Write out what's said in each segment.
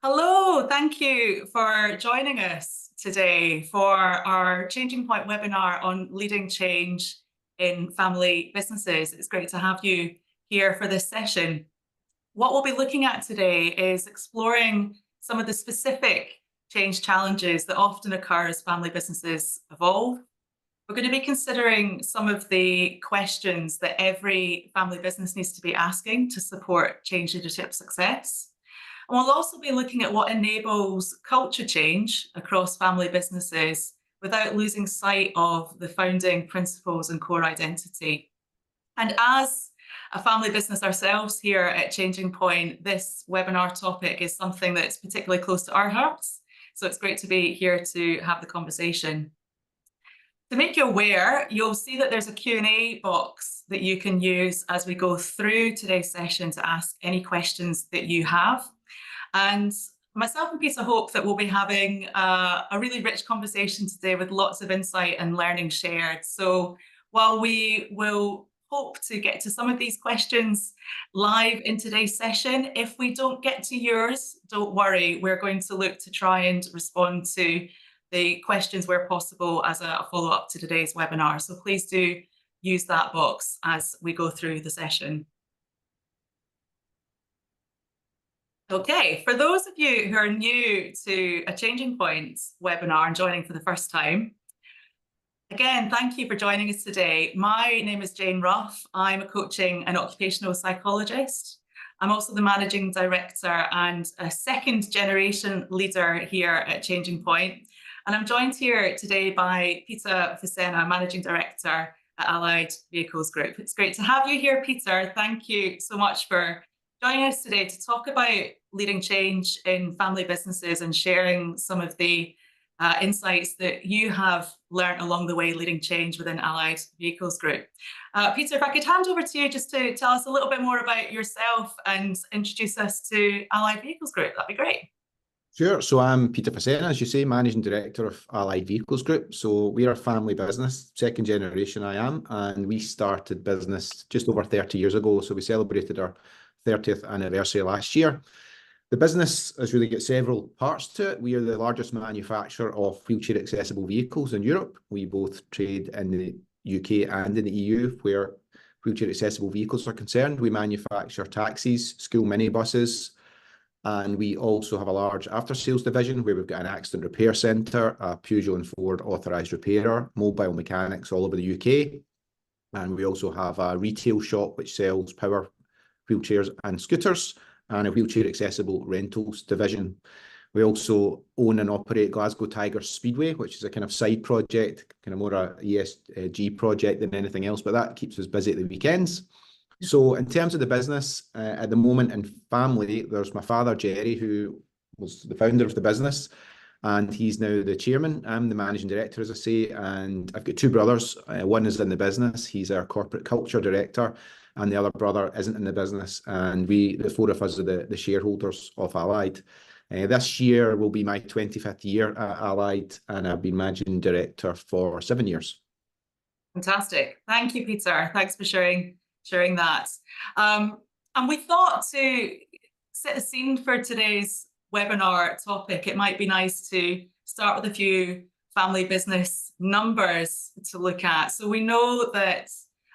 Hello, thank you for joining us today for our Changing Point webinar on leading change in family businesses. It's great to have you here for this session. What we'll be looking at today is exploring some of the specific change challenges that often occur as family businesses evolve. We're going to be considering some of the questions that every family business needs to be asking to support change leadership success. And we'll also be looking at what enables culture change across family businesses without losing sight of the founding principles and core identity. And as a family business ourselves here at Changing Point, this webinar topic is something that's particularly close to our hearts. So it's great to be here to have the conversation. To make you aware, you'll see that there's a Q&A box that you can use as we go through today's session to ask any questions that you have. And myself and Peter hope that we'll be having a really rich conversation today with lots of insight and learning shared. So while we will hope to get to some of these questions live in today's session, if we don't get to yours, don't worry, we're going to look to try and respond to the questions where possible as a follow-up to today's webinar. So please do use that box as we go through the session. Okay, for those of you who are new to a Changing Point webinar and joining for the first time, again, thank you for joining us today. My name is Jayne Ruff. I'm a coaching and occupational psychologist. I'm also the managing director and a second generation leader here at Changing Point. And I'm joined here today by Peter Facenna, managing director at Allied Vehicles Group. It's great to have you here, Peter. Thank you so much for joining us today to talk about leading change in family businesses and sharing some of the insights that you have learned along the way leading change within Allied Vehicles Group. Peter, if I could hand over to you just to tell us a little bit more about yourself and introduce us to Allied Vehicles Group, that'd be great. Sure. So I'm Peter Facenna, as you say, Managing Director of Allied Vehicles Group. So we're a family business, second generation I am, and we started business just over 30 years ago. So we celebrated our 30th anniversary last year. The business has really got several parts to it. We are the largest manufacturer of wheelchair accessible vehicles in Europe. We both trade in the UK and in the EU where wheelchair accessible vehicles are concerned. We manufacture taxis, school minibuses, and we also have a large after-sales division where we've got an accident repair centre, a Peugeot and Ford authorised repairer, mobile mechanics all over the UK. And we also have a retail shop which sells power wheelchairs and scooters, and a wheelchair accessible rentals division. We also own and operate Glasgow Tigers Speedway, which is a kind of side project, kind of more a ESG project than anything else, but that keeps us busy at the weekends. So in terms of the business, at the moment in family, there's my father, Jerry, who was the founder of the business, and he's now the chairman. I'm the managing director, as I say, and I've got two brothers. One is in the business. He's our corporate culture director, and the other brother isn't in the business. And we, the four of us, are the shareholders of Allied. This year will be my 25th year at Allied, and I've been managing director for 7 years. Fantastic. Thank you, Peter. Thanks for sharing that. And we thought to set the scene for today's webinar topic, it might be nice to start with a few family business numbers to look at. So we know that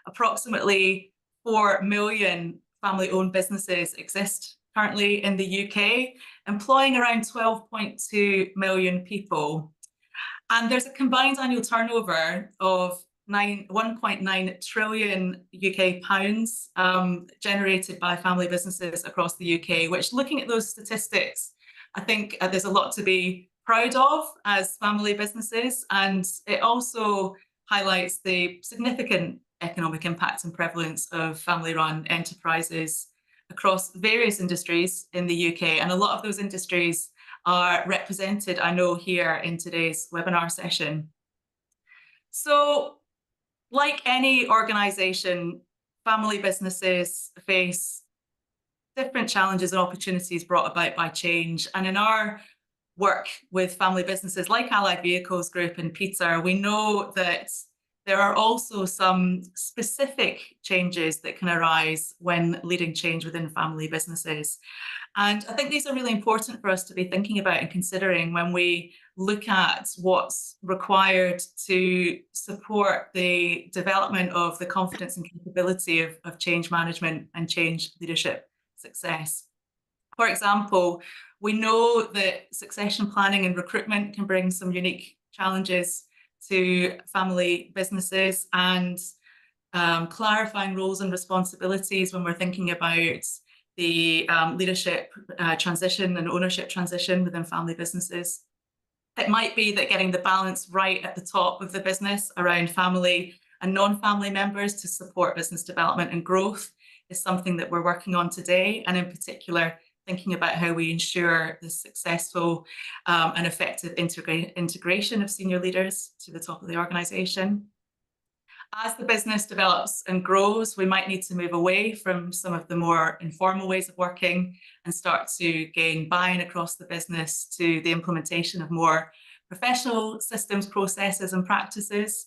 approximately 4 million family-owned businesses exist currently in the UK, employing around 12.2 million people. And there's a combined annual turnover of 1.9 trillion UK pounds generated by family businesses across the UK, which, looking at those statistics, I think there's a lot to be proud of as family businesses. And it also highlights the significant economic impact and prevalence of family-run enterprises across various industries in the UK. And a lot of those industries are represented, I know, here in today's webinar session. So, like any organisation, family businesses face different challenges and opportunities brought about by change. And in our work with family businesses like Allied Vehicles Group and Peter, we know that there are also some specific changes that can arise when leading change within family businesses. And I think these are really important for us to be thinking about and considering when we look at what's required to support the development of the confidence and capability of change management and change leadership success. For example, we know that succession planning and recruitment can bring some unique challenges to family businesses, and clarifying roles and responsibilities when we're thinking about the leadership transition and ownership transition within family businesses. It might be that getting the balance right at the top of the business around family and non-family members to support business development and growth is something that we're working on today, and in particular, thinking about how we ensure the successful and effective integration of senior leaders to the top of the organisation. As the business develops and grows, we might need to move away from some of the more informal ways of working and start to gain buy-in across the business to the implementation of more professional systems, processes, and practices.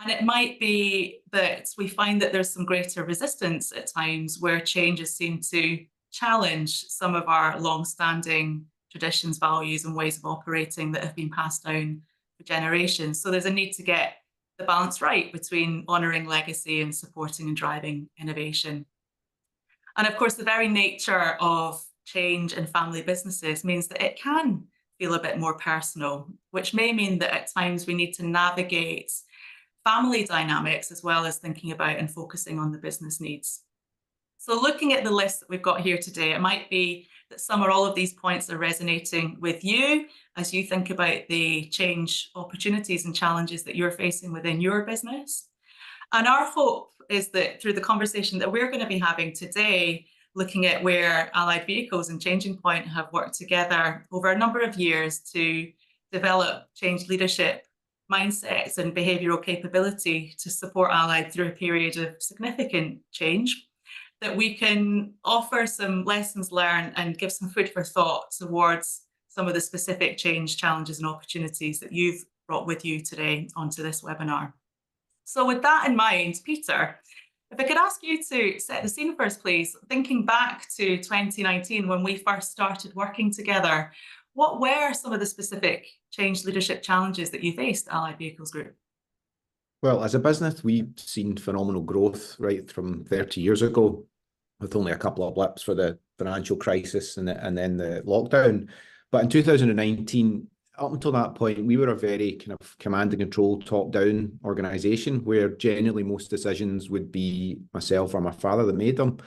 And it might be that we find that there's some greater resistance at times where changes seem to challenge some of our long-standing traditions, values, and ways of operating that have been passed down for generations. So there's a need to get the balance right between honouring legacy and supporting and driving innovation. And of course, the very nature of change in family businesses means that it can feel a bit more personal, which may mean that at times we need to navigate family dynamics as well as thinking about and focusing on the business needs. So looking at the list that we've got here today, it might be that some or all of these points are resonating with you as you think about the change opportunities and challenges that you're facing within your business. And our hope is that through the conversation that we're going to be having today, looking at where Allied Vehicles and ChangingPoint have worked together over a number of years to develop change leadership mindsets and behavioural capability to support Allied through a period of significant change, that we can offer some lessons learned and give some food for thought towards some of the specific change challenges and opportunities that you've brought with you today onto this webinar. So with that in mind, Peter, if I could ask you to set the scene for us, please. Thinking back to 2019, when we first started working together, what were some of the specific change leadership challenges that you faced at Allied Vehicles Group? Well, as a business, we've seen phenomenal growth right from 30 years ago, with only a couple of blips for the financial crisis and then the lockdown. But in 2019, up until that point, we were a very kind of command and control, top-down organisation where generally most decisions would be myself or my father that made them.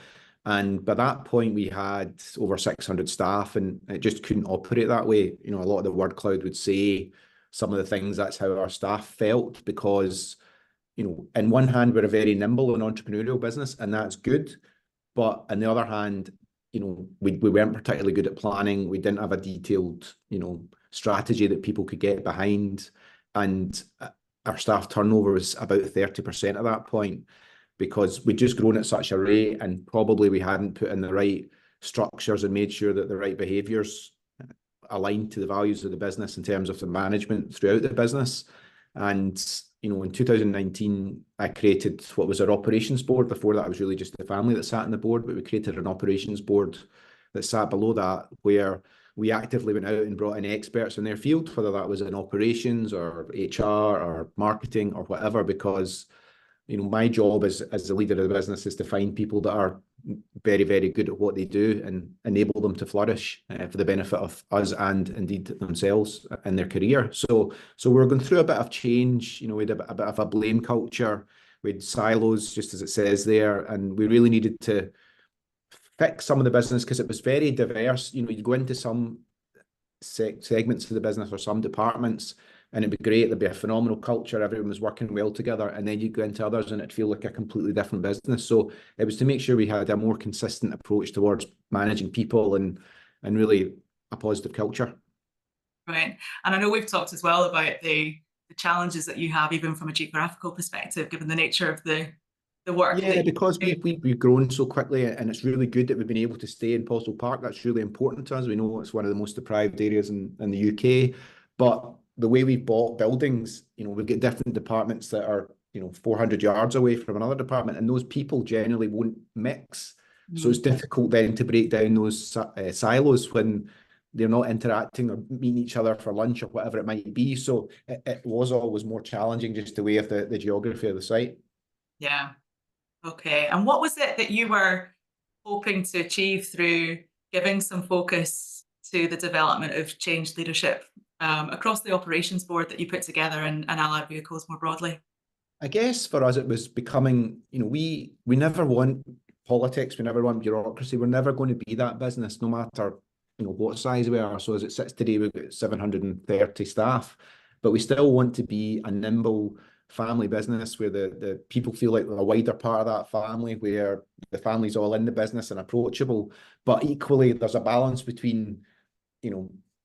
And by that point, we had over 600 staff, and it just couldn't operate that way. You know, a lot of the word cloud would say some of the things, that's how our staff felt, because, you know, in one hand, we're a very nimble and entrepreneurial business, and that's good. But on the other hand, you know, we weren't particularly good at planning. We didn't have a detailed, you know, strategy that people could get behind. And our staff turnover was about 30% at that point, because we'd just grown at such a rate, and probably we hadn't put in the right structures and made sure that the right behaviours aligned to the values of the business in terms of the management throughout the business. And, you know, in 2019, I created what was our operations board. Before that, it was really just the family that sat on the board, but we created an operations board that sat below that, where we actively went out and brought in experts in their field, whether that was in operations or HR or marketing or whatever, because, you know, my job as the leader of the business is to find people that are very, very good at what they do and enable them to flourish for the benefit of us and indeed themselves in their career. So we're going through a bit of change. You know, we had a bit of a blame culture. We had silos, just as it says there, and we really needed to fix some of the business because it was very diverse. You know, you'd go into some segments of the business or some departments, and it'd be great, there'd be a phenomenal culture, everyone was working well together, and then you go into others and it'd feel like a completely different business. So it was to make sure we had a more consistent approach towards managing people and really a positive culture. Right. And I know we've talked as well about the challenges that you have, even from a geographical perspective, given the nature of the work. Yeah, because we've grown so quickly, and it's really good that we've been able to stay in Postle Park. That's really important to us. We know it's one of the most deprived areas in the UK, but the way we've bought buildings, you know, we've got different departments that are 400 yards away from another department, and those people generally won't mix. So it's difficult then to break down those silos when they're not interacting or meeting each other for lunch or whatever it might be. So it was always more challenging just the way of the geography of the site. Yeah. Okay. And what was it that you were hoping to achieve through giving some focus to the development of change leadership across the operations board that you put together and allied vehicles more broadly? I guess for us, it was becoming, we never want politics, we never want bureaucracy, we're never going to be that business, no matter, what size we are. So as it sits today, we've got 730 staff, but we still want to be a nimble family business where the people feel like we're a wider part of that family, where the family's all in the business and approachable, but equally there's a balance between,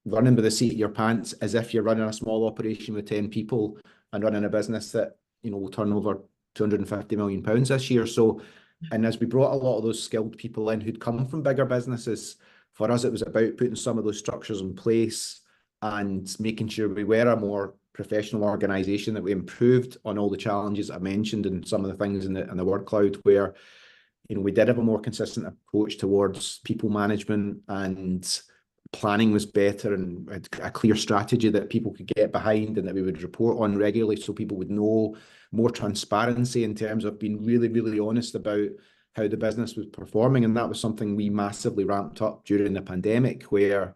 running by the seat of your pants as if you're running a small operation with 10 people and running a business that will turn over £250 million this year. So, and as we brought a lot of those skilled people in who'd come from bigger businesses, for us, it was about putting some of those structures in place and making sure we were a more professional organisation, that we improved on all the challenges I mentioned and some of the things in the word cloud, where, we did have a more consistent approach towards people management, and planning was better, and a clear strategy that people could get behind and that we would report on regularly, so people would know. More transparency in terms of being really, really honest about how the business was performing. And that was something we massively ramped up during the pandemic, where,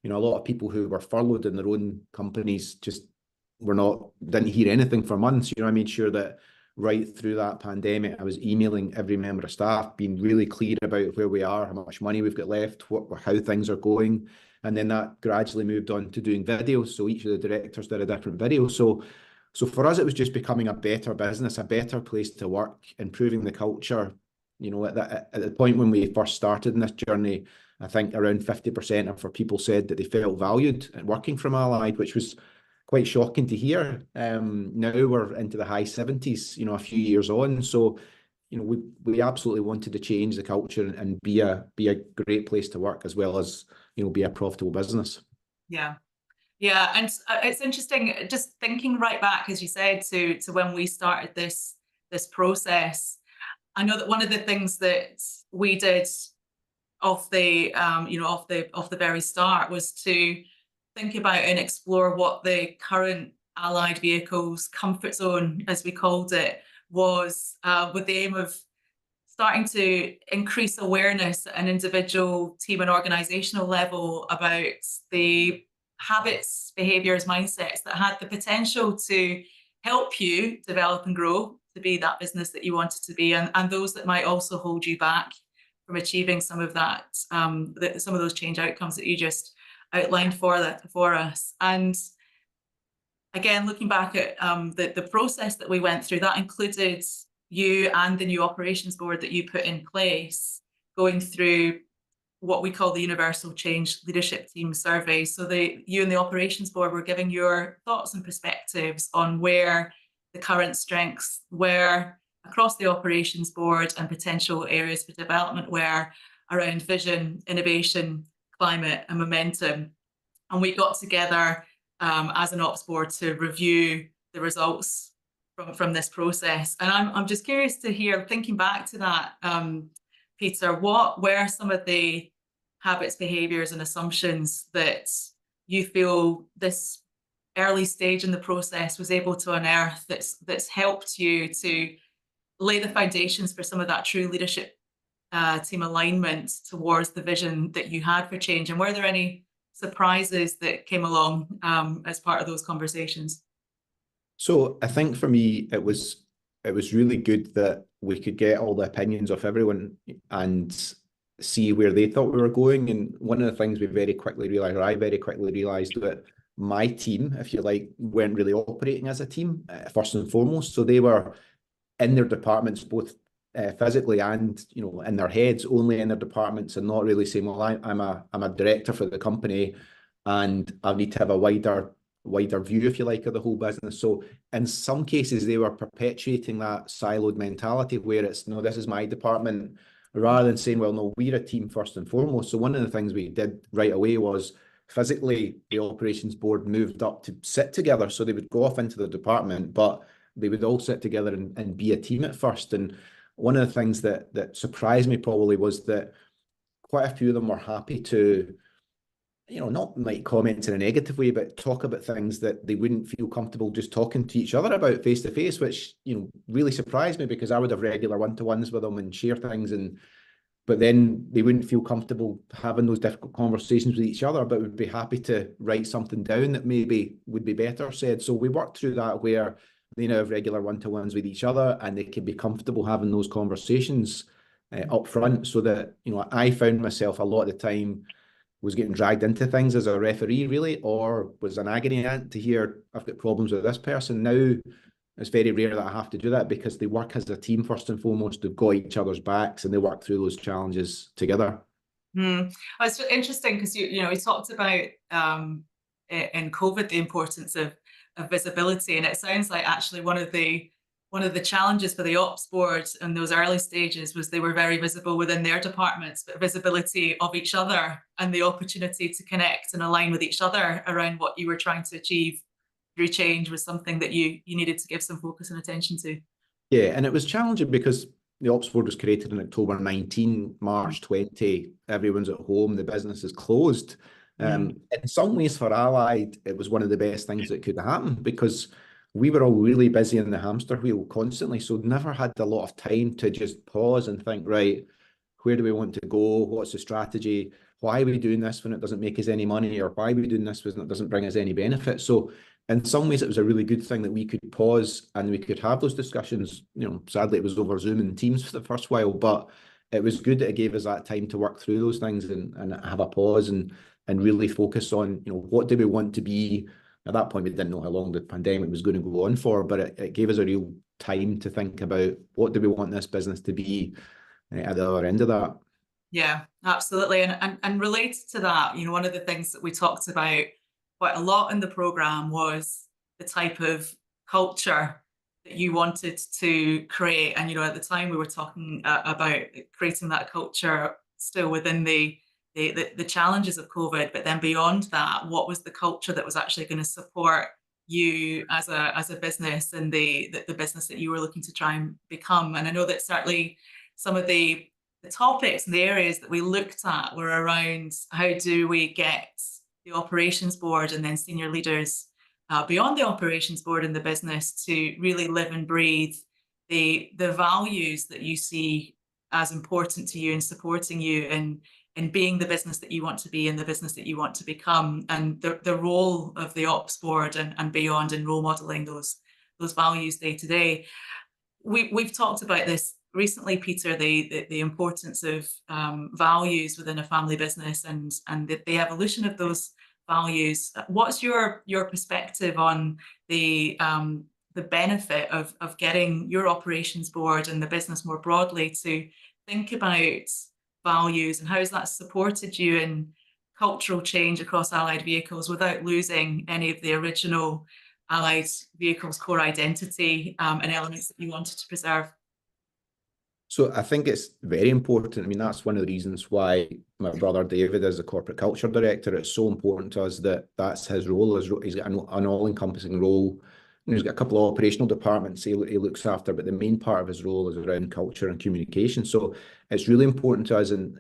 a lot of people who were furloughed in their own companies just didn't hear anything for months. I made sure that right through that pandemic, I was emailing every member of staff, being really clear about where we are, how much money we've got left, how things are going. And then that gradually moved on to doing videos. So each of the directors did a different video. So for us, it was just becoming a better business, a better place to work, improving the culture. At the point when we first started in this journey, I think around 50% of our people said that they felt valued and working from Allied, which was quite shocking to hear. Now we're into the high 70s, a few years on. So, we absolutely wanted to change the culture and be a great place to work, as well as, be a profitable business. Yeah. Yeah, and it's interesting just thinking right back, as you said, to when we started this process. I know that one of the things that we did off the very start was to think about and explore what the current allied vehicles comfort zone, as we called it, was, with the aim of starting to increase awareness at an individual, team and organizational level about the habits, behaviors, mindsets that had the potential to help you develop and grow to be that business that you wanted to be, and those that might also hold you back from achieving some of that, some of those change outcomes that you just outlined for us. And again, looking back at the process that we went through, that included you and the new operations board that you put in place, going through what we call the Universal Change Leadership Team survey. So you and the operations board were giving your thoughts and perspectives on where the current strengths were across the operations board and potential areas for development were around vision, innovation, climate and momentum. And we got together as an ops board to review the results from this process. And I'm just curious to hear, thinking back to that, Peter, what were some of the habits, behaviours and assumptions that you feel this early stage in the process was able to unearth that's helped you to lay the foundations for some of that true leadership team alignment towards the vision that you had for change? And were there any surprises that came along as part of those conversations? So I think for me, it was really good that we could get all the opinions of everyone and see where they thought we were going. And one of the things we very quickly realised, or I very quickly realised, that my team, if you like, weren't really operating as a team, first and foremost. So they were in their departments, both physically and, in their heads, only in their departments, and not really saying, well, I'm a director for the company and I need to have a wider view, if you like, of the whole business. So in some cases, they were perpetuating that siloed mentality where it's, no, this is my department, rather than saying, well, no, we're a team first and foremost. So one of the things we did right away was physically the operations board moved up to sit together. So they would go off into the department, but they would all sit together and be a team at first. And one of the things that surprised me probably was that quite a few of them were happy to, not might comment in a negative way, but talk about things that they wouldn't feel comfortable just talking to each other about face to face, which, really surprised me, because I would have regular one-to-ones with them and share things, but then they wouldn't feel comfortable having those difficult conversations with each other, but would be happy to write something down that maybe would be better said. So we worked through that, where they now have regular one-to-ones with each other and they can be comfortable having those conversations up front, so that, I found myself a lot of the time was getting dragged into things as a referee, really, or was an agony aunt to hear, I've got problems with this person. Now it's very rare that I have to do that, because they work as a team first and foremost. They've got each other's backs and they work through those challenges together. It's interesting because we talked about in COVID the importance of visibility, and it sounds like actually one of the challenges for the ops board in those early stages was they were very visible within their departments, but visibility of each other and the opportunity to connect and align with each other around what you were trying to achieve through change was something that you needed to give some focus and attention to. Yeah, and it was challenging because the ops board was created in October 19, March 20, everyone's at home, the business is closed. In some ways for Allied, it was one of the best things that could happen, because we were all really busy in the hamster wheel constantly, so never had a lot of time to just pause and think, right, where do we want to go? What's the strategy? Why are we doing this when it doesn't make us any money? Or why are we doing this when it doesn't bring us any benefit? So in some ways, it was a really good thing that we could pause and we could have those discussions. Sadly, it was over Zoom and Teams for the first while, but it was good that it gave us that time to work through those things and have a pause and really focus on, what do we want to be. At that point, we didn't know how long the pandemic was going to go on for, but it gave us a real time to think about what do we want this business to be at the other end of that. Yeah, absolutely. And related to that, one of the things that we talked about quite a lot in the program was the type of culture that you wanted to create. And, at the time we were talking about creating that culture still within the challenges of COVID, but then beyond that, what was the culture that was actually going to support you as a business and the business that you were looking to try and become? And I know that certainly some of the topics and the areas that we looked at were around how do we get the operations board and then senior leaders beyond the operations board in the business to really live and breathe the values that you see as important to you and supporting you in being the business that you want to be and the business that you want to become, and the role of the ops board and beyond in role modeling those values day to day. We've talked about this recently, Peter, the importance of values within a family business and the evolution of those values. What's your perspective on the benefit of getting your operations board and the business more broadly to think about values, and how has that supported you in cultural change across Allied Vehicles without losing any of the original Allied Vehicles core identity and elements that you wanted to preserve? So I think it's very important. I mean, that's one of the reasons why my brother David is the corporate culture director. It's so important to us that that's his role. He's got an all-encompassing role. He's got a couple of operational departments he looks after, but the main part of his role is around culture and communication. So it's really important to us. And,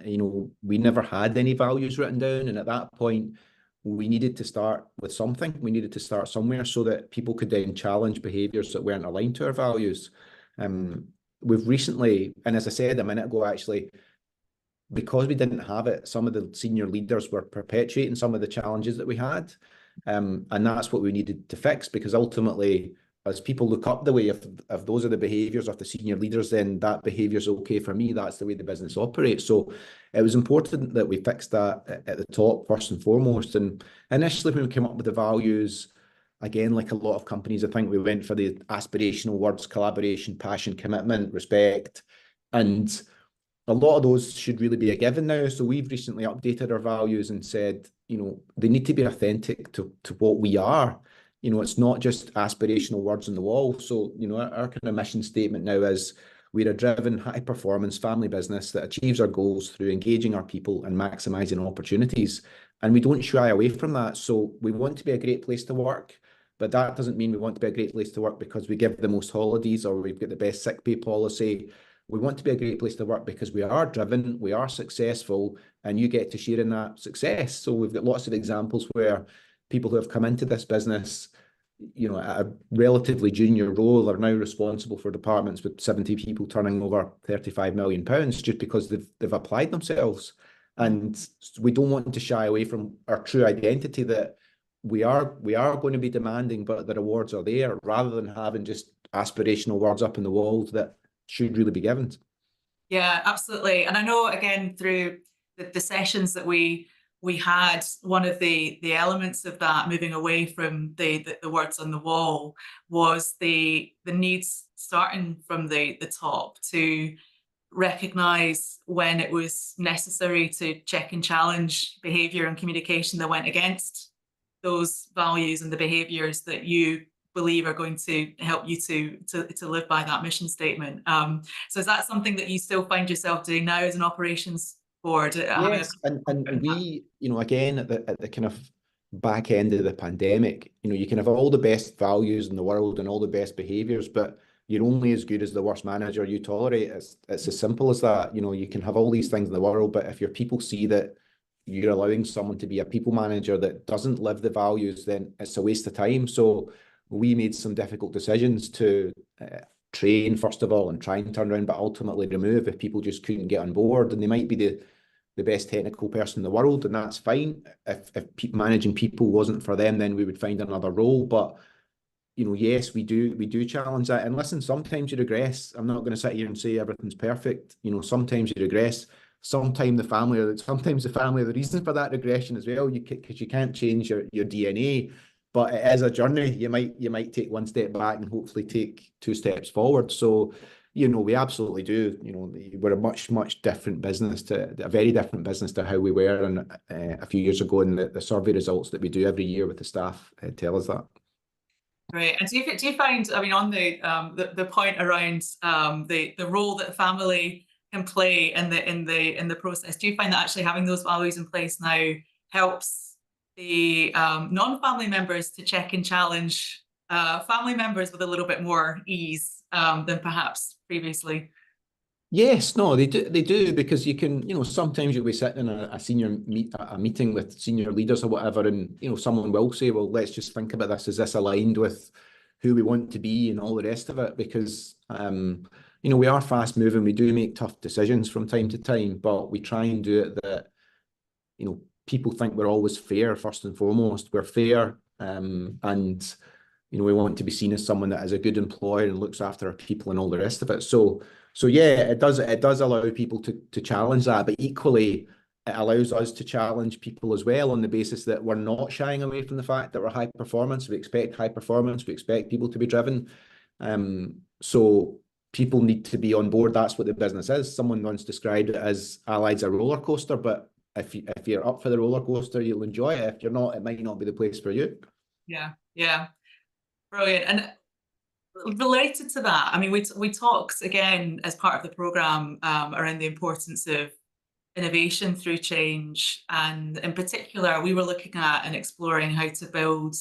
we never had any values written down. And at that point, we needed to start with something. We needed to start somewhere so that people could then challenge behaviours that weren't aligned to our values. We've recently, and as I said a minute ago, actually, because we didn't have it, some of the senior leaders were perpetuating some of the challenges that we had. And that's what we needed to fix, because ultimately, as people look up the way, if those are the behaviours of the senior leaders, then that behaviour is okay for me. That's the way the business operates. So it was important that we fixed that at the top first and foremost. And initially, when we came up with the values, again, like a lot of companies, I think we went for the aspirational words: collaboration, passion, commitment, respect. And a lot of those should really be a given now. So we've recently updated our values and said, they need to be authentic to what we are. It's not just aspirational words on the wall. So, our kind of mission statement now is we're a driven, high-performance family business that achieves our goals through engaging our people and maximising opportunities. And we don't shy away from that. So we want to be a great place to work. But that doesn't mean we want to be a great place to work because we give the most holidays or we've got the best sick pay policy. We want to be a great place to work because we are driven, we are successful, and you get to share in that success. So we've got lots of examples where people who have come into this business, you know, at a relatively junior role are now responsible for departments with 70 people turning over £35 million just because they've applied themselves. And we don't want to shy away from our true identity, that we are going to be demanding, but the rewards are there, rather than having just aspirational words up in the walls that should really be given. Yeah, absolutely. And I know, again, through the sessions that we had, one of the elements of that, moving away from the words on the wall, was the needs starting from the top to recognize when it was necessary to check and challenge behavior and communication that went against those values and the behaviors that you believe are going to help you to live by that mission statement. So is that something that you still find yourself doing now as an operations board? Yes, and we, you know, again, at the kind of back end of the pandemic, you know, you can have all the best values in the world and all the best behaviors, but you're only as good as the worst manager you tolerate. It's as simple as that. You know, you can have all these things in the world, but if your people see that you're allowing someone to be a people manager that doesn't live the values, then it's a waste of time. So we made some difficult decisions to train, first of all, and try and turn around, but ultimately remove if people just couldn't get on board. And they might be the best technical person in the world, and that's fine. If managing people wasn't for them, then we would find another role. But you know, yes, we do challenge that. And listen, sometimes you regress. I'm not going to sit here and say everything's perfect. You know, sometimes you regress. Sometimes the family are the reason for that regression as well. Because you can't change your DNA. But it is a journey. You might take one step back and hopefully take two steps forward. So, you know, we absolutely do. You know, we're a much different business, a very different business to how we were a few years ago. And the survey results that we do every year with the staff tell us that. Right. And do you find, I mean, on the point around the role that family can play in the process, do you find that actually having those values in place now helps the non-family members to check and challenge family members with a little bit more ease than perhaps previously? Yes, no, they do, because you can, you know, sometimes you'll be sitting in a meeting with senior leaders or whatever, and you know, someone will say, well, let's just think about this. Is this aligned with who we want to be and all the rest of it? Because you know, we are fast moving, we do make tough decisions from time to time, but we try and do it that, you know, people think we're always fair. First and foremost, we're fair, and you know, we want to be seen as someone that is a good employer and looks after our people and all the rest of it. So yeah, it does allow people to challenge that, but equally it allows us to challenge people as well on the basis that we're not shying away from the fact that we're high performance. We expect high performance. We expect people to be driven. So people need to be on board. That's what the business is. Someone once described it as Allied's a roller coaster, but if you're up for the roller coaster, you'll enjoy it. If you're not, it might not be the place for you. Yeah, brilliant. And related to that, I mean, we talked again as part of the programme around the importance of innovation through change, and in particular, we were looking at and exploring how to build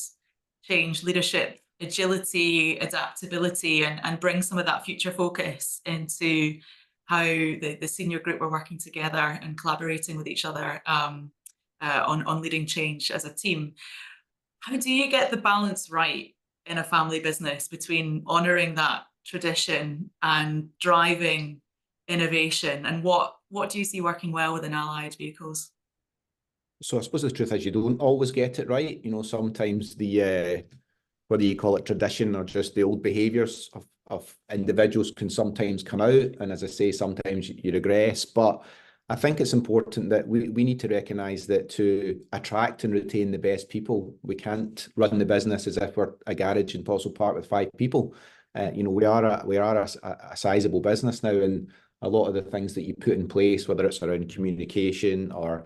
change leadership, agility, adaptability, and bring some of that future focus into how the senior group were working together and collaborating with each other on leading change as a team. How do you get the balance right in a family business between honouring that tradition and driving innovation? And what do you see working well within Allied Vehicles? So I suppose the truth is you don't always get it right. You know, sometimes whether you call it tradition or just the old behaviours of individuals can sometimes come out. And as I say, sometimes you regress. But I think it's important that we need to recognise that to attract and retain the best people, we can't run the business as if we're a garage in Postle Park with 5 people. You know, we are a sizable business now, and a lot of the things that you put in place, whether it's around communication or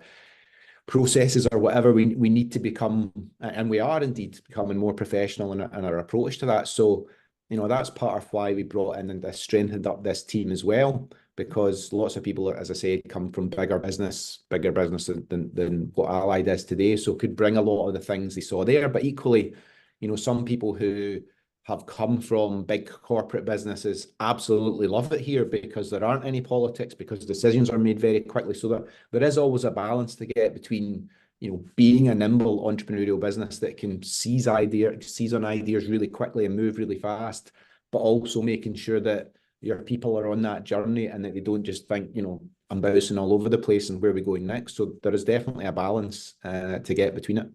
processes or whatever, we need to become, and we are indeed becoming more professional in our approach to that. So, you know, that's part of why we brought in and strengthened up this team as well, because lots of people, as I said, come from bigger business than what Allied is today, so could bring a lot of the things they saw there. But equally, You know, some people who have come from big corporate businesses absolutely love it here because there aren't any politics, because decisions are made very quickly. So there is always a balance to get between, you know, being a nimble entrepreneurial business that can seize on ideas really quickly and move really fast, but also making sure that your people are on that journey and that they don't just think, you know, I'm bouncing all over the place and where are we going next. So there is definitely a balance to get between it.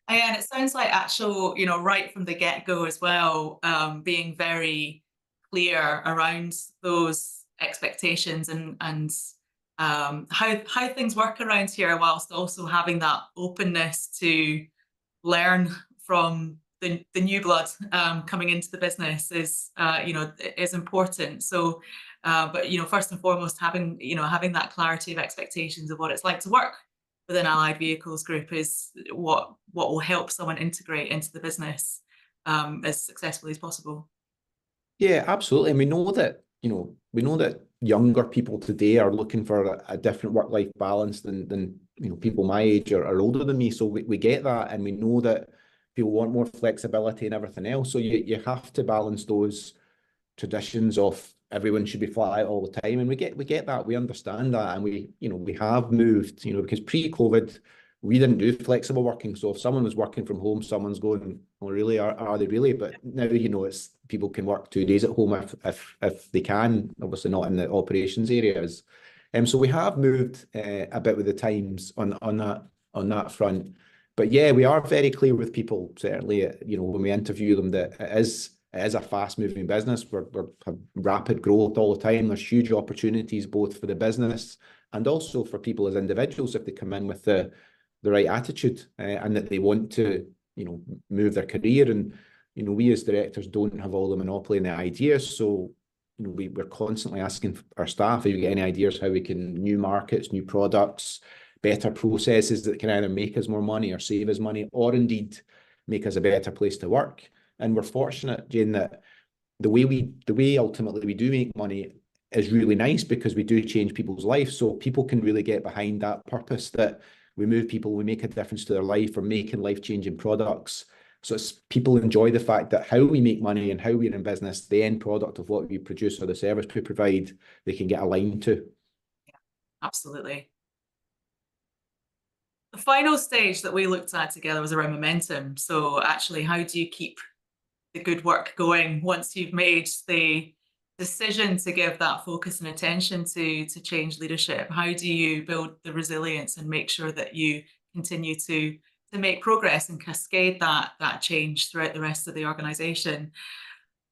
And it sounds like actual, you know, right from the get-go as well, being very clear around those expectations and how things work around here, whilst also having that openness to learn from the new blood coming into the business is, you know, is important. So, but, you know, first and foremost, having that clarity of expectations of what it's like to work within Allied Vehicles Group is what will help someone integrate into the business as successfully as possible. Yeah, absolutely. And we know that, you know, we know that younger people today are looking for a different work-life balance than you know, people my age or older than me. So we get that, and we know that people want more flexibility and everything else. So you have to balance those traditions of everyone should be flat out all the time, and we get that, we understand that, and we, you know, we have moved, you know, because pre-COVID we didn't do flexible working. So if someone was working from home, someone's going, well, really, are they really? But now, you know, it's people can work 2 days at home if they can, obviously not in the operations areas. So we have moved a bit with the times on that front. But yeah, we are very clear with people, certainly, you know, when we interview them, that it is a fast-moving business. We're have rapid growth all the time. There's huge opportunities both for the business and also for people as individuals if they come in with the right attitude and that they want to, you know, move their career. And, you know, we as directors don't have all the monopoly in the ideas. So, you know, we're constantly asking our staff, if you get any ideas how we can, new markets, new products, better processes that can either make us more money or save us money, or indeed make us a better place to work. And we're fortunate, Jayne, that the way ultimately we do make money is really nice because we do change people's lives. So people can really get behind that purpose that we move people, we make a difference to their life, we're making life-changing products. So it's, people enjoy the fact that how we make money and how we're in business, the end product of what we produce or the service we provide, they can get aligned to. Yeah, absolutely. The final stage that we looked at together was around momentum. So actually, how do you keep the good work going once you've made the decision to give that focus and attention to change leadership? How do you build the resilience and make sure that you continue to make progress and cascade that change throughout the rest of the organization?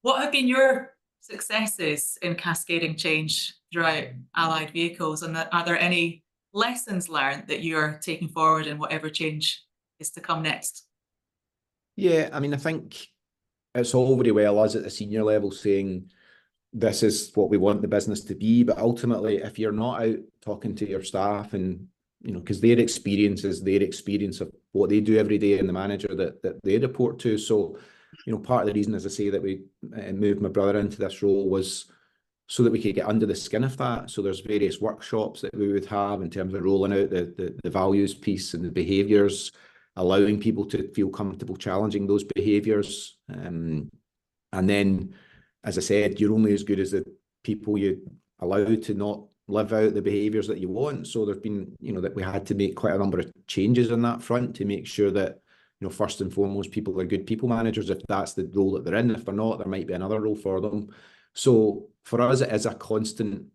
What have been your successes in cascading change throughout Allied Vehicles, and are there any lessons learned that you're taking forward in whatever change is to come next? Yeah, I mean, I think it's all very well us at the senior level saying this is what we want the business to be, but ultimately, if you're not out talking to your staff and, you know, because their experience is their experience of what they do every day and the manager that they report to. So, you know, part of the reason, as I say, that we moved my brother into this role was so that we could get under the skin of that. So there's various workshops that we would have in terms of rolling out the values piece and the behaviours, allowing people to feel comfortable challenging those behaviours. And then, as I said, you're only as good as the people you allow to not live out the behaviours that you want. So there's been, you know, that we had to make quite a number of changes on that front to make sure that, you know, first and foremost, people are good people managers if that's the role that they're in. If they're not, there might be another role for them. So for us, it is a constant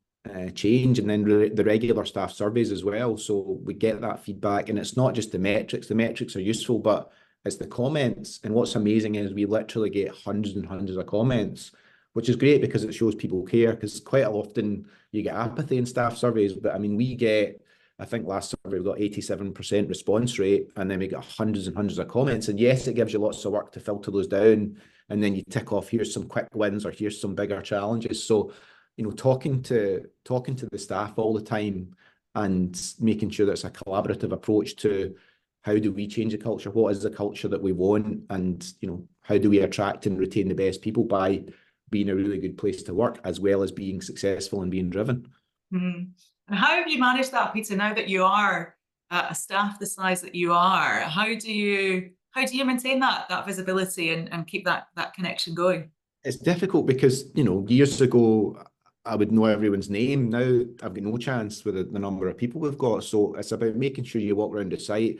change, and then the regular staff surveys as well. So we get that feedback, and it's not just the metrics. The metrics are useful, but it's the comments. And what's amazing is we literally get hundreds and hundreds of comments, which is great because it shows people care, because quite often you get apathy in staff surveys. But I mean, we get, I think last survey we got 87% response rate, and then we got hundreds and hundreds of comments. And yes, it gives you lots of work to filter those down, and then you tick off, here's some quick wins or here's some bigger challenges. So, you know, talking to the staff all the time and making sure that it's a collaborative approach to how do we change the culture, what is the culture that we want, and, you know, how do we attract and retain the best people by being a really good place to work as well as being successful and being driven. Mm. And how have you managed that, Peter, now that you are a staff the size that you are? How do How do you maintain that visibility and keep that connection going? It's difficult because, years ago, I would know everyone's name. Now I've got no chance with the number of people we've got. So it's about making sure you walk around the site,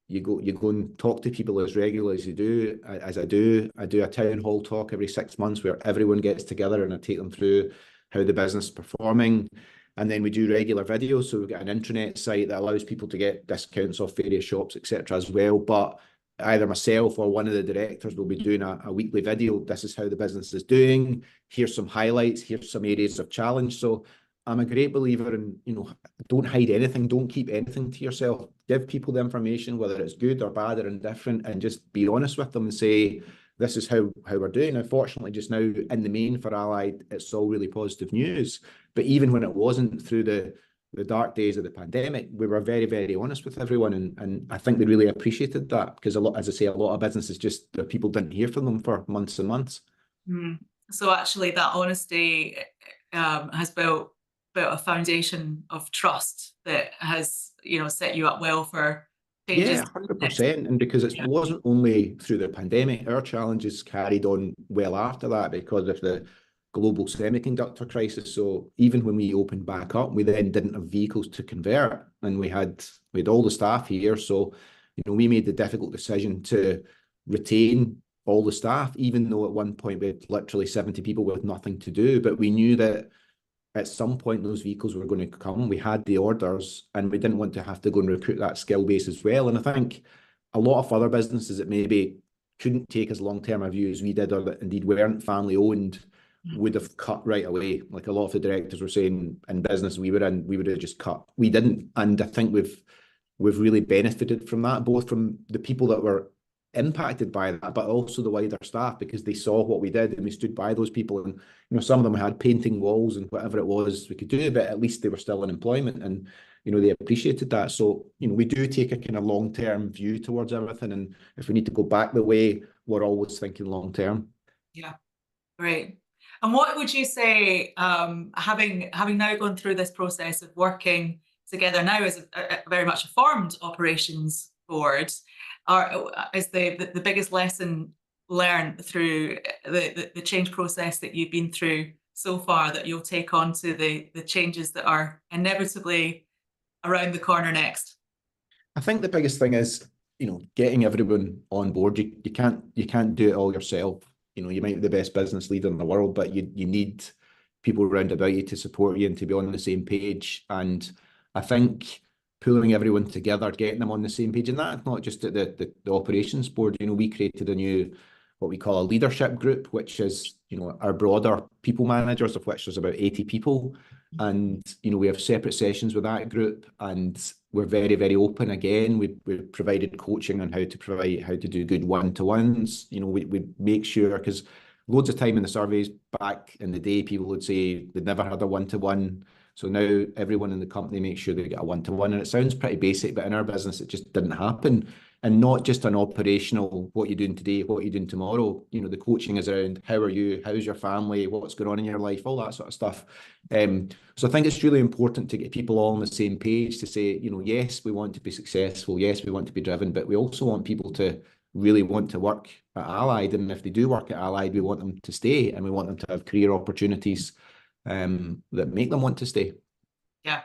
you go and talk to people as regularly as you do, as I do. I do a town hall talk every 6 months where everyone gets together and I take them through how the business is performing. And then we do regular videos. So we've got an intranet site that allows people to get discounts off various shops, etc. as well. But either myself or one of the directors will be doing a weekly video. This is how the business is doing. Here's some highlights. Here's some areas of challenge. So I'm a great believer in, don't hide anything. Don't keep anything to yourself. Give people the information, whether it's good or bad or indifferent, and just be honest with them and say, this is how we're doing. Unfortunately, just now in the main for Allied, it's all really positive news. But even when it wasn't, through the dark days of the pandemic, we were very, very honest with everyone. And I think they really appreciated that because as I say, a lot of businesses just, the people didn't hear from them for months and months. So actually that honesty has built a foundation of trust that has, set you up well for changes. Yeah, 100%. And because it wasn't only through the pandemic, our challenges carried on well after that because of the global semiconductor crisis. So even when we opened back up, we then didn't have vehicles to convert, and we had all the staff here. So, we made the difficult decision to retain all the staff, even though at one point we had literally 70 people with nothing to do. But we knew that at some point those vehicles were going to come. We had the orders and we didn't want to have to go and recruit that skill base as well. And I think a lot of other businesses that maybe couldn't take as long-term a view as we did, or that indeed weren't family owned, would have cut right away. Like a lot of the directors were saying, in business we were in, we would have just cut. We didn't. And I think we've really benefited from that, both from the people that were impacted by that, but also the wider staff, because they saw what we did and we stood by those people. And some of them had painting walls and whatever it was we could do, but at least they were still in employment, and they appreciated that. So we do take a kind of long-term view towards everything, and if we need to go back the way, we're always thinking long-term. Yeah, great. And what would you say, having now gone through this process of working together now as a very much a formed operations board, is the biggest lesson learned through the change process that you've been through so far that you'll take on to the changes that are inevitably around the corner next? I think the biggest thing is, getting everyone on board. You can't do it all yourself. You might be the best business leader in the world, but you need people around about you to support you and to be on the same page. And I think pulling everyone together, getting them on the same page, and that's not just at the operations board. We created a new, what we call a leadership group, which is, our broader people managers, of which there's about 80 people. And, we have separate sessions with that group, and we're very, very open. Again, we've provided coaching on how to do good one-to-ones. We make sure, because loads of time in the surveys back in the day, people would say they'd never had a one-to-one. So now everyone in the company makes sure they get a one-to-one. And it sounds pretty basic, but in our business, it just didn't happen. And not just an operational, what you're doing today, what you're doing tomorrow. The coaching is around, how are you? How's your family? What's going on in your life? All that sort of stuff. So I think it's really important to get people all on the same page to say, yes, we want to be successful. Yes, we want to be driven, but we also want people to really want to work at Allied. And if they do work at Allied, we want them to stay, and we want them to have career opportunities that make them want to stay. Yeah,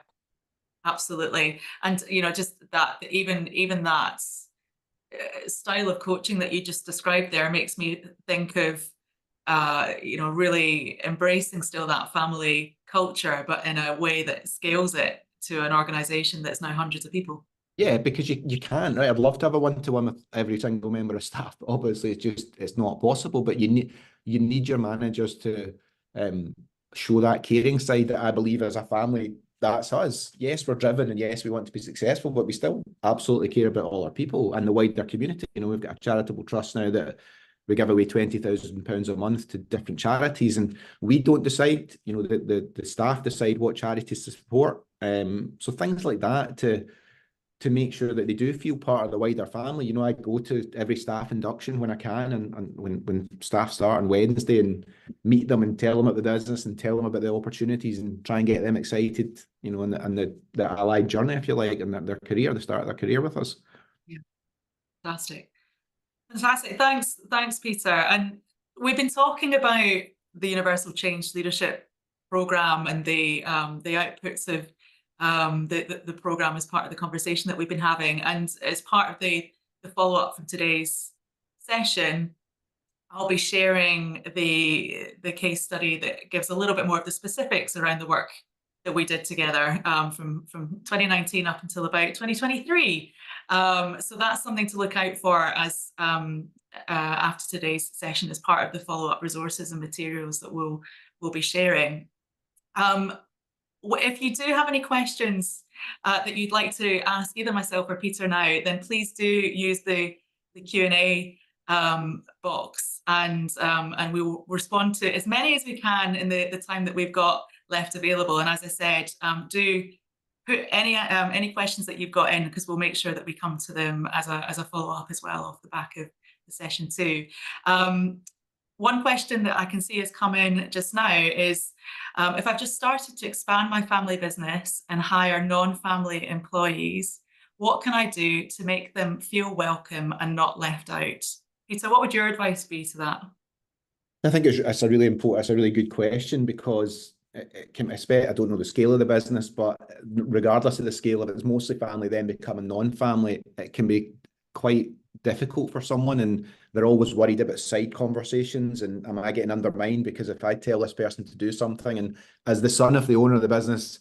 absolutely. And just that, even that style of coaching that you just described there makes me think of really embracing still that family culture, but in a way that scales it to an organization that's now hundreds of people. Yeah, because you can, right? I'd love to have a one-to-one with every single member of staff, but obviously it's not possible. But you need your managers to show that caring side that I believe as a family, that's us. Yes, we're driven, and yes, we want to be successful, but we still absolutely care about all our people and the wider community. We've got a charitable trust now that we give away £20,000 a month to different charities, and we don't decide, the staff decide what charities to support. So things like that to make sure that they do feel part of the wider family. I go to every staff induction when I can, and when staff start on Wednesday, and meet them and tell them about the business and tell them about the opportunities and try and get them excited, and the Allied journey, if you like, and their career, the start of their career with us. Yeah, fantastic. Fantastic. Thanks, Peter. And we've been talking about the Universal Change Leadership Programme and the outputs of the programme as part of the conversation that we've been having. And as part of the follow-up from today's session, I'll be sharing the case study that gives a little bit more of the specifics around the work that we did together from 2019 up until about 2023. So that's something to look out for as after today's session as part of the follow-up resources and materials that we'll be sharing. If you do have any questions that you'd like to ask either myself or Peter now, then please do use the Q&A box, and we will respond to as many as we can in the time that we've got left available. And as I said, do put any questions that you've got in, because we'll make sure that we come to them as a follow-up as well off the back of the session too. One question that I can see has come in just now is, if I've just started to expand my family business and hire non-family employees, what can I do to make them feel welcome and not left out? Peter, what would your advice be to that? I think it's a really important, it's a really good question, because it can, I don't know the scale of the business, but regardless of the scale, if it's mostly family then becoming non-family, it can be quite difficult for someone, and they're always worried about side conversations and am I getting undermined because if I tell this person to do something. And as the son of the owner of the business,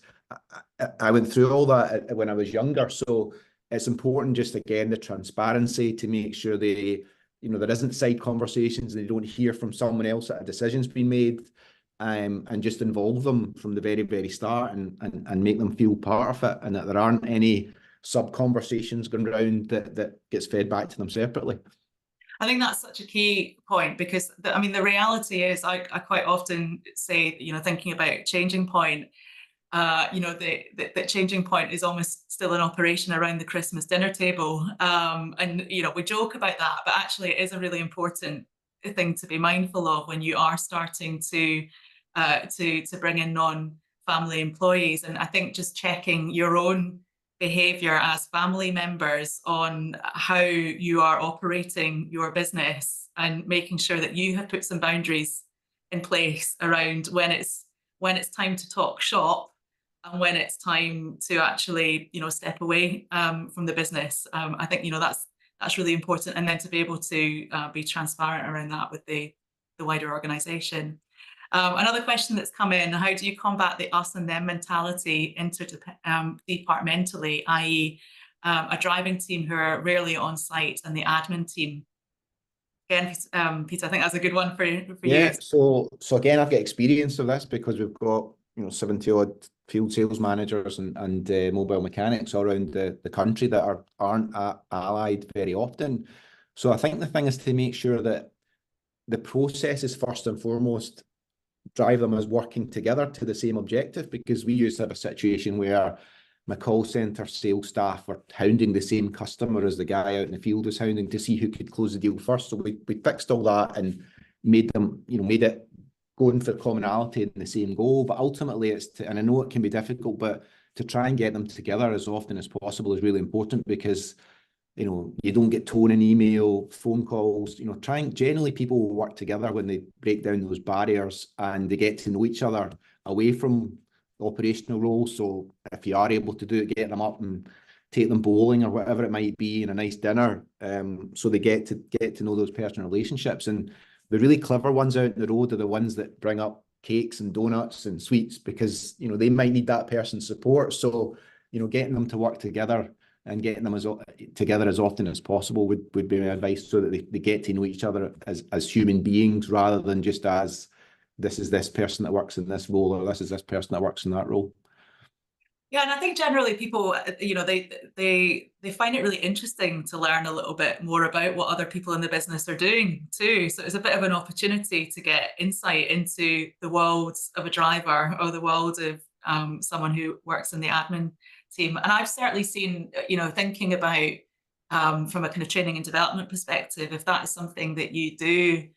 I went through all that when I was younger. So it's important, just again, the transparency to make sure they, there isn't side conversations and they don't hear from someone else that a decision's been made, and just involve them from the very, very start and make them feel part of it, and that there aren't any sub conversations going around that gets fed back to them separately. I think that's such a key point, because the reality is I quite often say, thinking about ChangingPoint, that ChangingPoint is almost still in operation around the Christmas dinner table. And, we joke about that, but actually it is a really important thing to be mindful of when you are starting to bring in non-family employees. And I think just checking your own behavior as family members on how you are operating your business and making sure that you have put some boundaries in place around when it's time to talk shop and when it's time to actually step away from the business. I think that's really important, and then to be able to be transparent around that with the wider organization. Another question that's come in: how do you combat the us and them mentality departmentally, i.e. a driving team who are rarely on site and the admin team? Again, Peter, I think that's a good one for you. Yeah, so again, I've got experience of this because we've got 70 odd field sales managers and mobile mechanics all around the country that aren't allied very often. So I think the thing is to make sure that the process is first and foremost drive them as working together to the same objective, because we used to have a situation where my call centre sales staff were hounding the same customer as the guy out in the field was hounding to see who could close the deal first. So we fixed all that and made them, made it going for commonality in the same goal. But ultimately it's and I know it can be difficult, but to try and get them together as often as possible is really important, because you don't get tone in email, phone calls, generally people will work together when they break down those barriers and they get to know each other away from operational roles. So if you are able to do it, get them up and take them bowling or whatever it might be, and a nice dinner, so they get to know those personal relationships. And the really clever ones out in the road are the ones that bring up cakes and donuts and sweets, because they might need that person's support. So getting them to work together and getting them together as often as possible would be my advice, so that they get to know each other as human beings, rather than just as this is this person that works in this role, or this is this person that works in that role. Yeah, and I think generally people, they find it really interesting to learn a little bit more about what other people in the business are doing too. So it's a bit of an opportunity to get insight into the world of a driver or the world of someone who works in the admin team. And I've certainly seen, thinking about from a kind of training and development perspective, if that is something that you do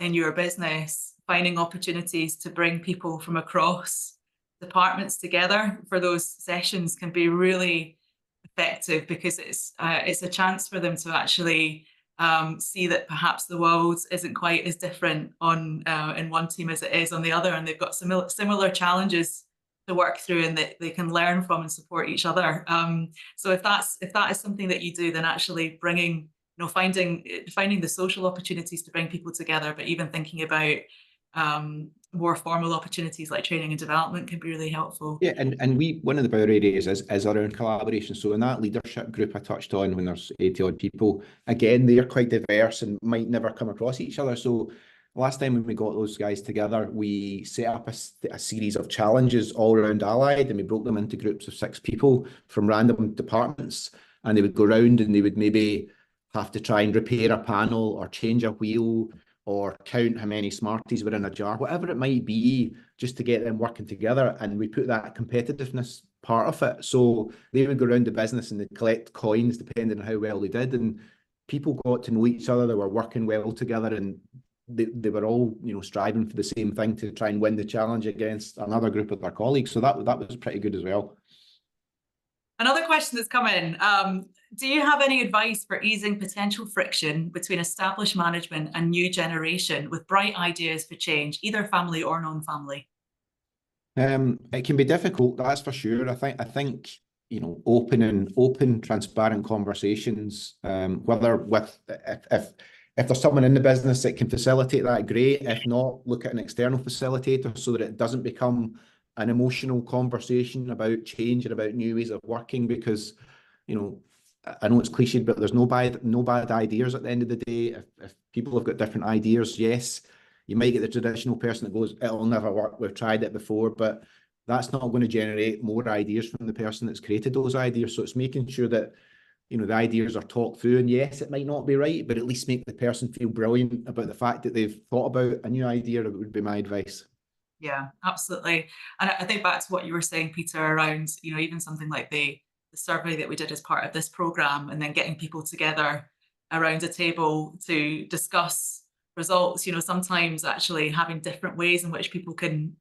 in your business, finding opportunities to bring people from across departments together for those sessions can be really effective, because it's a chance for them to actually see that perhaps the world isn't quite as different on in one team as it is on the other, and they've got similar challenges to work through, and that they can learn from and support each other. So if that is something that you do, then actually bringing, finding the social opportunities to bring people together, but even thinking about more formal opportunities like training and development can be really helpful. Yeah, and one of the our areas is around collaboration. So in that leadership group I touched on, when there's 80 odd people, again, they're quite diverse and might never come across each other. So last time when we got those guys together, we set up a series of challenges all around Allied, and we broke them into groups of 6 people from random departments, and they would go around and they would maybe have to try and repair a panel or change a wheel or count how many Smarties were in a jar, whatever it might be, just to get them working together. And we put that competitiveness part of it. So they would go around the business and they'd collect coins depending on how well they did. And people got to know each other, they were working well together, and they were all, striving for the same thing, to try and win the challenge against another group of their colleagues. So that was pretty good as well. Another question that's come in, do you have any advice for easing potential friction between established management and new generation with bright ideas for change, either family or non-family? It can be difficult, that's for sure. I think open, transparent conversations, whether if there's someone in the business that can facilitate that, great. If not, look at an external facilitator so that it doesn't become an emotional conversation about change and about new ways of working, because I know it's cliched, but there's no bad ideas at the end of the day. If people have got different ideas, yes, you might get the traditional person that goes, it'll never work, we've tried it before, but that's not going to generate more ideas from the person that's created those ideas. So it's making sure that the ideas are talked through, and yes, it might not be right, but at least make the person feel brilliant about the fact that they've thought about a new idea. That would be my advice. Yeah, absolutely. And I think back to what you were saying, Peter, around, even something like the survey that we did as part of this program, and then getting people together around a table to discuss results. Sometimes actually having different ways in which people can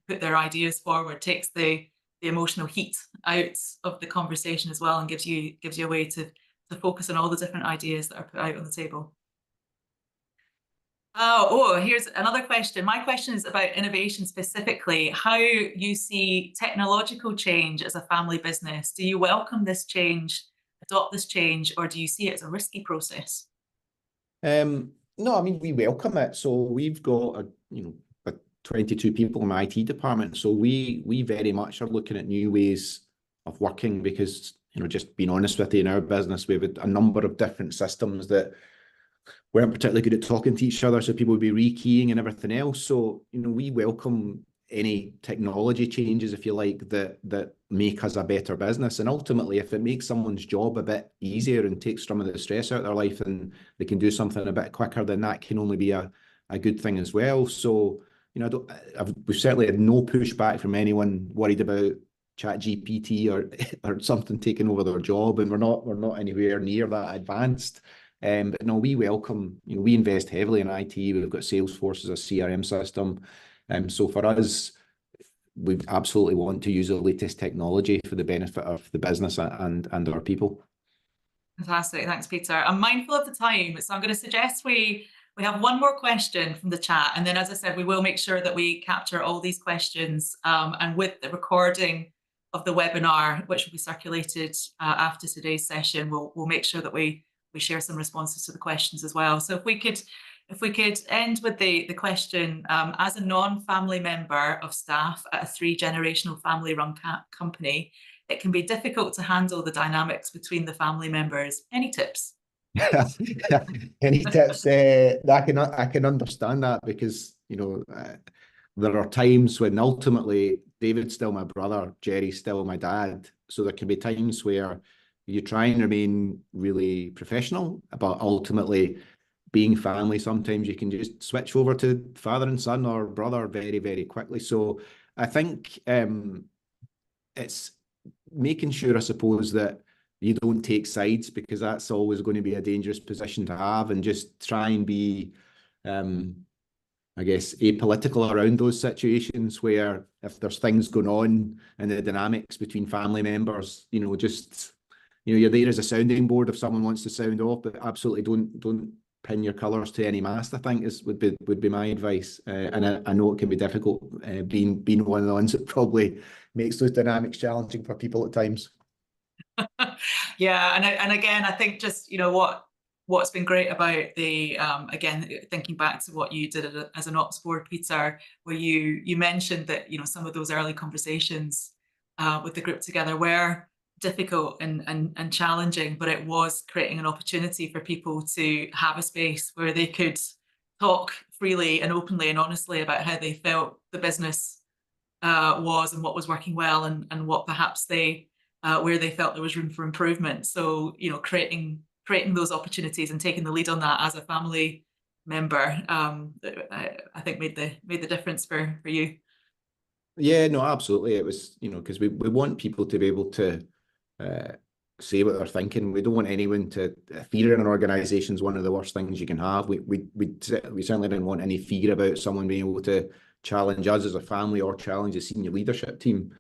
put their ideas forward takes the emotional heat out of the conversation as well, and gives you a way to focus on all the different ideas that are put out on the table. Here's another question. My question is about innovation specifically, how you see technological change as a family business. Do you welcome this change, adopt this change, or do you see it as a risky process? No, I mean, we welcome it. So we've got 22 people in my IT department. So we very much are looking at new ways of working, because, just being honest with you, in our business, we have a number of different systems that weren't particularly good at talking to each other, so people would be rekeying and everything else. So, we welcome any technology changes, if you like, that make us a better business. And ultimately, if it makes someone's job a bit easier and takes some of the stress out of their life, and they can do something a bit quicker, then that can only be a good thing as well. So, we've certainly had no pushback from anyone worried about ChatGPT or something taking over their job, and we're not anywhere near that advanced. But no, we welcome, we invest heavily in IT. We've got Salesforce as a CRM system. So for us, we absolutely want to use the latest technology for the benefit of the business and our people. Fantastic. Thanks, Peter. I'm mindful of the time, so I'm going to suggest we have one more question from the chat. And then, as I said, we will make sure that we capture all these questions, and with the recording of the webinar, which will be circulated after today's session, we'll make sure that we share some responses to the questions as well. So if we could end with the question, as a non-family member of staff at a 3-generational family-run company, it can be difficult to handle the dynamics between the family members. Any tips? Any tips? I can understand that, because there are times when ultimately David's still my brother, Jerry's still my dad. So there can be times where you try and remain really professional, but ultimately, being family, sometimes you can just switch over to father and son or brother very, very quickly. So I think it's making sure, I suppose, that you don't take sides, because that's always going to be a dangerous position to have, and just try and be, I guess, apolitical around those situations where, if there's things going on in the dynamics between family members, just you're there as a sounding board if someone wants to sound off, but absolutely don't pin your colours to any mast, I think would be my advice. And I know it can be difficult, being one of the ones that probably makes those dynamics challenging for people at times. Yeah, and again, I think just what's been great about the again, thinking back to what you did as an ops board, Peter, where you mentioned that some of those early conversations with the group together were difficult and challenging, but it was creating an opportunity for people to have a space where they could talk freely and openly and honestly about how they felt the business was and what was working well, and what perhaps they where they felt there was room for improvement. So creating those opportunities and taking the lead on that as a family member, I think made the difference for you. Yeah, no, absolutely. It was, because we want people to be able to say what they're thinking. We don't want anyone to fear in an organisation is one of the worst things you can have. We certainly didn't want any fear about someone being able to challenge us as a family or challenge the senior leadership team.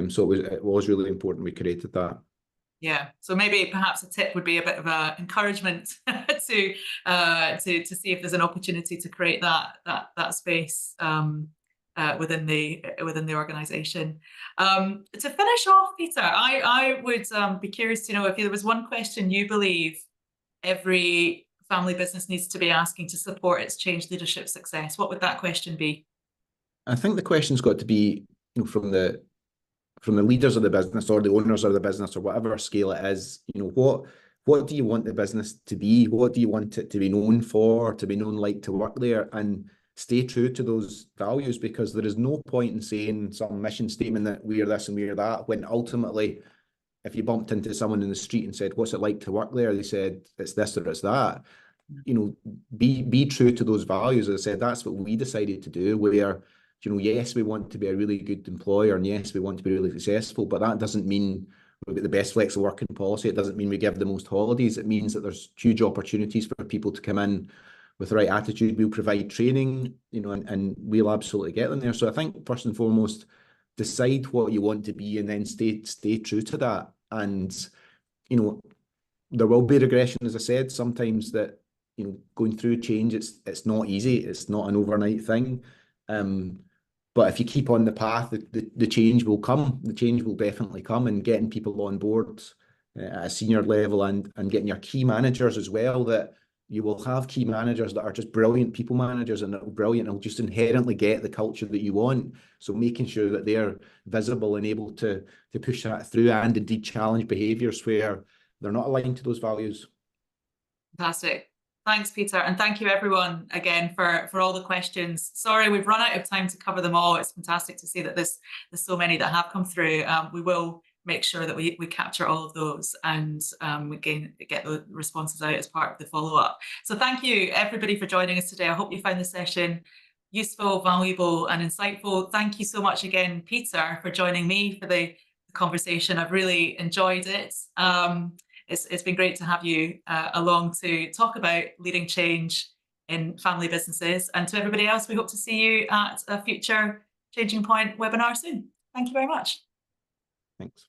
So it was really important we created that. Yeah, so maybe perhaps a tip would be a bit of a encouragement to see if there's an opportunity to create that space within the organisation. To finish off, Peter, I would be curious to know if there was one question you believe every family business needs to be asking to support its change leadership success. What would that question be? I think the question's got to be, from the leaders of the business or the owners of the business or whatever scale it is, what do you want the business to be? What do you want it to be known for, to be known like to work there? And stay true to those values, because there is no point in saying some mission statement that we are this and we are that, when ultimately, if you bumped into someone in the street and said, what's it like to work there? They said, it's this or it's that. Be true to those values. As I said, that's what we decided to do, where yes, we want to be a really good employer, and yes, we want to be really successful, but that doesn't mean we've got the best flexible working policy. It doesn't mean we give the most holidays. It means that there's huge opportunities for people to come in with the right attitude. We'll provide training, and we'll absolutely get them there. So I think first and foremost, decide what you want to be, and then stay true to that. And there will be regression, as I said. Sometimes that going through change, it's not easy. It's not an overnight thing. But if you keep on the path, the change will come. The change will definitely come, and getting people on board at a senior level and getting your key managers as well, that you will have key managers that are just brilliant people managers, and it'll just inherently get the culture that you want. So making sure that they're visible and able to push that through, and indeed challenge behaviours where they're not aligned to those values. Fantastic. Thanks, Peter. And thank you, everyone, again, for all the questions. Sorry, we've run out of time to cover them all. It's fantastic to see that there's so many that have come through. We will make sure that we capture all of those, and we get the responses out as part of the follow-up. So thank you, everybody, for joining us today. I hope you found the session useful, valuable, and insightful. Thank you so much again, Peter, for joining me for the conversation. I've really enjoyed it. It's been great to have you along to talk about leading change in family businesses. And to everybody else, we hope to see you at a future Changing Point webinar soon. Thank you very much. Thanks.